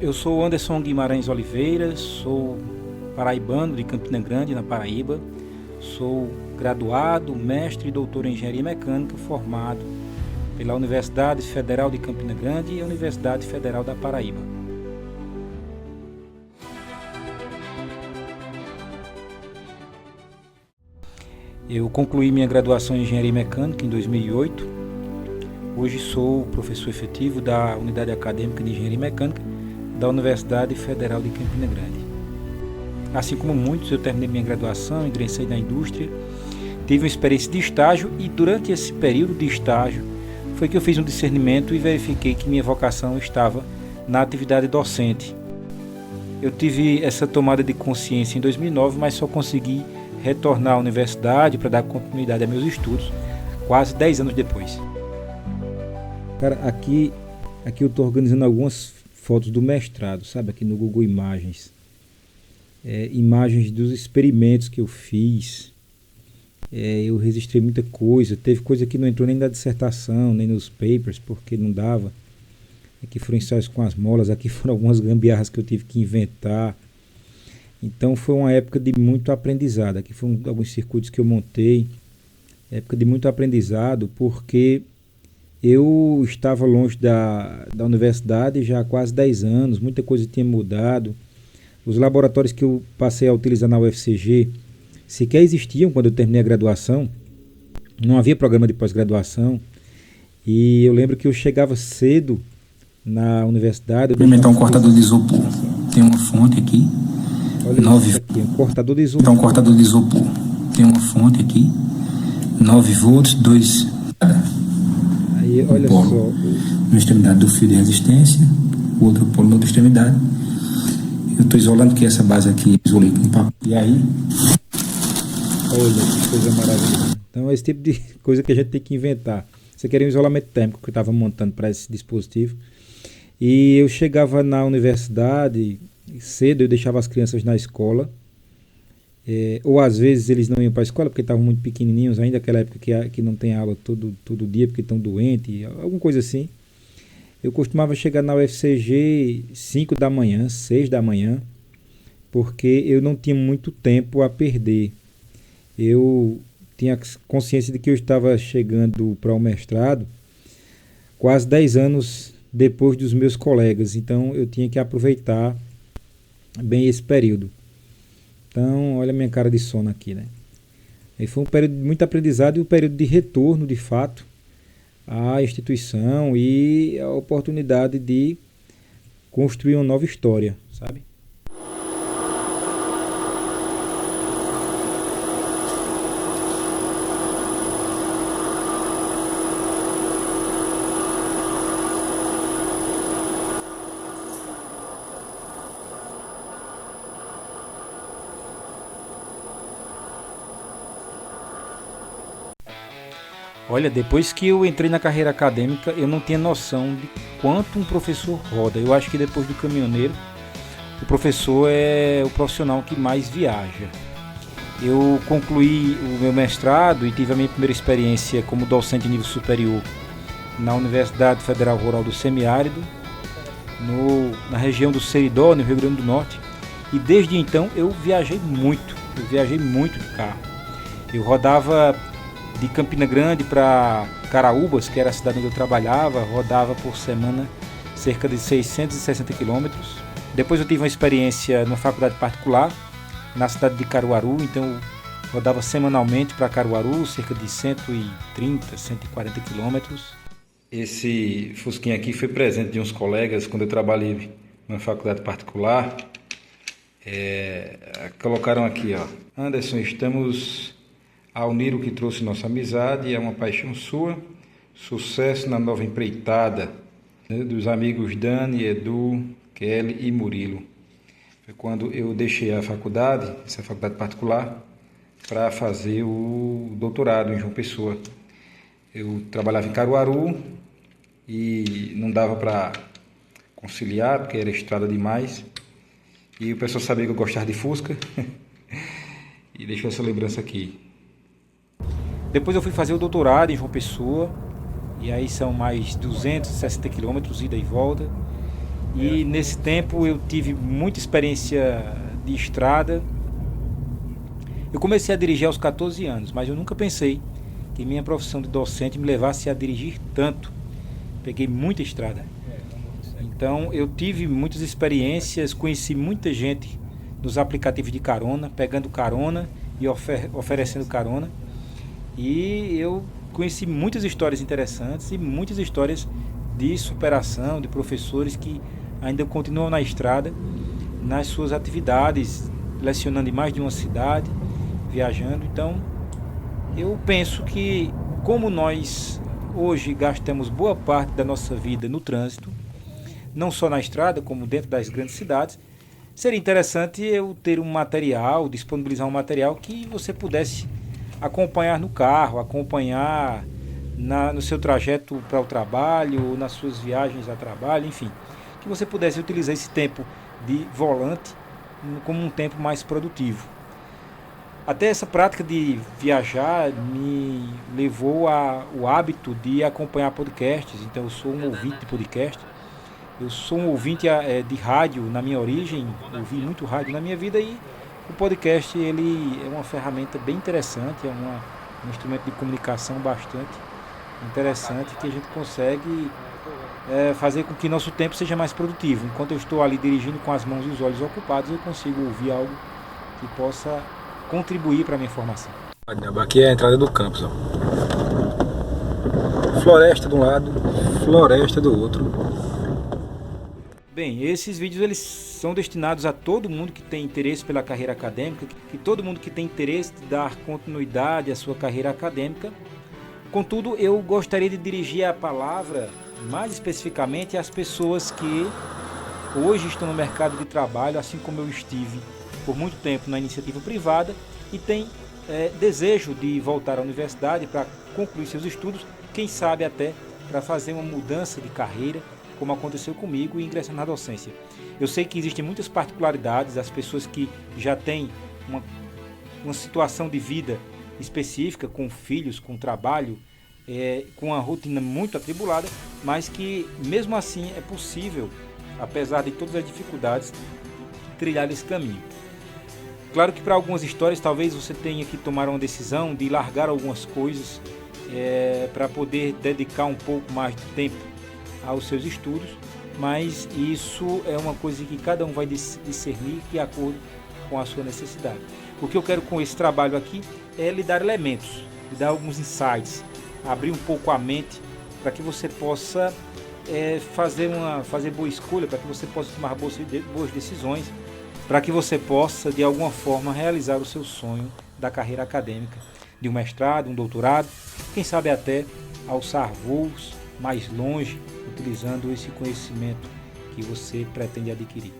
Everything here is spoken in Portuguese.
Eu sou Anderson Guimarães Oliveira, sou paraibano de Campina Grande, na Paraíba. Sou graduado, mestre e doutor em Engenharia Mecânica, formado pela Universidade Federal de Campina Grande e a Universidade Federal da Paraíba. Eu concluí minha graduação em Engenharia Mecânica em 2008. Hoje sou professor efetivo da Unidade Acadêmica de Engenharia Mecânica da Universidade Federal de Campina Grande. Assim como muitos, eu terminei minha graduação, ingressei na indústria, tive uma experiência de estágio e durante esse período de estágio foi que eu fiz um discernimento e verifiquei que minha vocação estava na atividade docente. Eu tive essa tomada de consciência em 2009, mas só consegui retornar à universidade para dar continuidade a meus estudos quase 10 anos depois. Cara, aqui eu estou organizando algumas fotos do mestrado, sabe? Aqui no Google Imagens. Imagens dos experimentos que eu fiz. Eu registrei muita coisa. Teve coisa que não entrou nem na dissertação, nem nos papers, porque não dava. Aqui foram ensaios com as molas, aqui foram algumas gambiarras que eu tive que inventar. Então foi uma época de muito aprendizado. Aqui foram alguns circuitos que eu montei. Época de muito aprendizado, porque eu estava longe da universidade já há quase 10 anos. Muita coisa tinha mudado. Os laboratórios que eu passei a utilizar na UFCG sequer existiam quando eu terminei a graduação. Não havia programa de pós-graduação. E eu lembro que eu chegava cedo na universidade. Experimentar um cortador de isopor. Tem uma fonte aqui. Olha isso aqui, um cortador de isopor. Então, um cortador de isopor. Tem uma fonte aqui, 9 volts, 2. Aí, olha polo só. Na extremidade do fio de resistência, o outro polo na outra extremidade. Eu estou isolando que essa base aqui, isolei com papel. E aí. Olha que coisa maravilhosa. Então, é esse tipo de coisa que a gente tem que inventar. Você queria um isolamento térmico que eu estava montando para esse dispositivo. E eu chegava na universidade cedo, eu deixava as crianças na escola, ou às vezes eles não iam para a escola porque estavam muito pequenininhos ainda, aquela época que não tem aula todo dia porque estão doentes, alguma coisa assim. Eu costumava chegar na UFCG 5 da manhã, 6 da manhã, porque eu não tinha muito tempo a perder. Eu tinha consciência de que eu estava chegando para o mestrado quase 10 anos depois dos meus colegas, então eu tinha que aproveitar bem esse período. Então, olha a minha cara de sono aqui, né? Aí foi um período de muito aprendizado e um período de retorno, de fato, à instituição e a oportunidade de construir uma nova história, sabe? Olha, depois que eu entrei na carreira acadêmica, eu não tinha noção de quanto um professor roda. Eu acho que depois do caminhoneiro, o professor é o profissional que mais viaja. Eu concluí o meu mestrado e tive a minha primeira experiência como docente de nível superior na Universidade Federal Rural do Semiárido, na região do Seridó, no Rio Grande do Norte. E desde então eu viajei muito de carro. Eu rodava de Campina Grande para Caraúbas, que era a cidade onde eu trabalhava, rodava por semana cerca de 660 quilômetros. Depois eu tive uma experiência numa faculdade particular, na cidade de Caruaru, então eu rodava semanalmente para Caruaru, cerca de 130, 140 quilômetros. Esse fusquinha aqui foi presente de uns colegas quando eu trabalhei numa faculdade particular. Colocaram aqui, ó: Anderson, estamos a unir o que trouxe nossa amizade, é uma paixão sua, sucesso na nova empreitada, né, dos amigos Dani, Edu, Kelly e Murilo. Foi quando eu deixei a faculdade, essa faculdade particular, para fazer o doutorado em João Pessoa. Eu trabalhava em Caruaru e não dava para conciliar, porque era estrada demais. E o pessoal sabia que eu gostava de Fusca e deixou essa lembrança aqui. Depois eu fui fazer o doutorado em João Pessoa, e aí são mais 260 quilômetros, ida e volta. E nesse tempo eu tive muita experiência de estrada. Eu comecei a dirigir aos 14 anos, mas eu nunca pensei que minha profissão de docente me levasse a dirigir tanto. Peguei muita estrada. Então eu tive muitas experiências, conheci muita gente nos aplicativos de carona, pegando carona e oferecendo carona. E eu conheci muitas histórias interessantes e muitas histórias de superação, de professores que ainda continuam na estrada, nas suas atividades, lecionando em mais de uma cidade, viajando. Então, eu penso que, como nós hoje gastamos boa parte da nossa vida no trânsito, não só na estrada, como dentro das grandes cidades, seria interessante eu ter um material, disponibilizar um material que você pudesse acompanhar no carro, acompanhar no seu trajeto para o trabalho, nas suas viagens a trabalho, enfim, que você pudesse utilizar esse tempo de volante como um tempo mais produtivo. Até essa prática de viajar me levou ao hábito de acompanhar podcasts. Então eu sou um ouvinte de podcast, eu sou um ouvinte de rádio na minha origem, ouvi muito rádio na minha vida, e o podcast ele é uma ferramenta bem interessante, um instrumento de comunicação bastante interessante, que a gente consegue fazer com que nosso tempo seja mais produtivo. Enquanto eu estou ali dirigindo com as mãos e os olhos ocupados, eu consigo ouvir algo que possa contribuir para a minha formação. Aqui é a entrada do campus, ó. Floresta de um lado, floresta do outro. Bem, esses vídeos eles são destinados a todo mundo que tem interesse pela carreira acadêmica, que todo mundo que tem interesse de dar continuidade à sua carreira acadêmica. Contudo, eu gostaria de dirigir a palavra mais especificamente às pessoas que hoje estão no mercado de trabalho, assim como eu estive por muito tempo na iniciativa privada, e tem desejo de voltar à universidade para concluir seus estudos, quem sabe até para fazer uma mudança de carreira, como aconteceu comigo, e ingressar na docência. Eu sei que existem muitas particularidades, as pessoas que já têm uma situação de vida específica, com filhos, com trabalho, com uma rotina muito atribulada, mas que mesmo assim é possível, apesar de todas as dificuldades, trilhar esse caminho. Claro que para algumas histórias talvez você tenha que tomar uma decisão de largar algumas coisas para poder dedicar um pouco mais de tempo aos seus estudos, mas isso é uma coisa que cada um vai discernir de acordo com a sua necessidade. O que eu quero com esse trabalho aqui é lhe dar elementos, lhe dar alguns insights, abrir um pouco a mente para que você possa fazer boa escolha, para que você possa tomar boas decisões, para que você possa de alguma forma realizar o seu sonho da carreira acadêmica, de um mestrado, um doutorado, quem sabe até alçar voos mais longe, utilizando esse conhecimento que você pretende adquirir.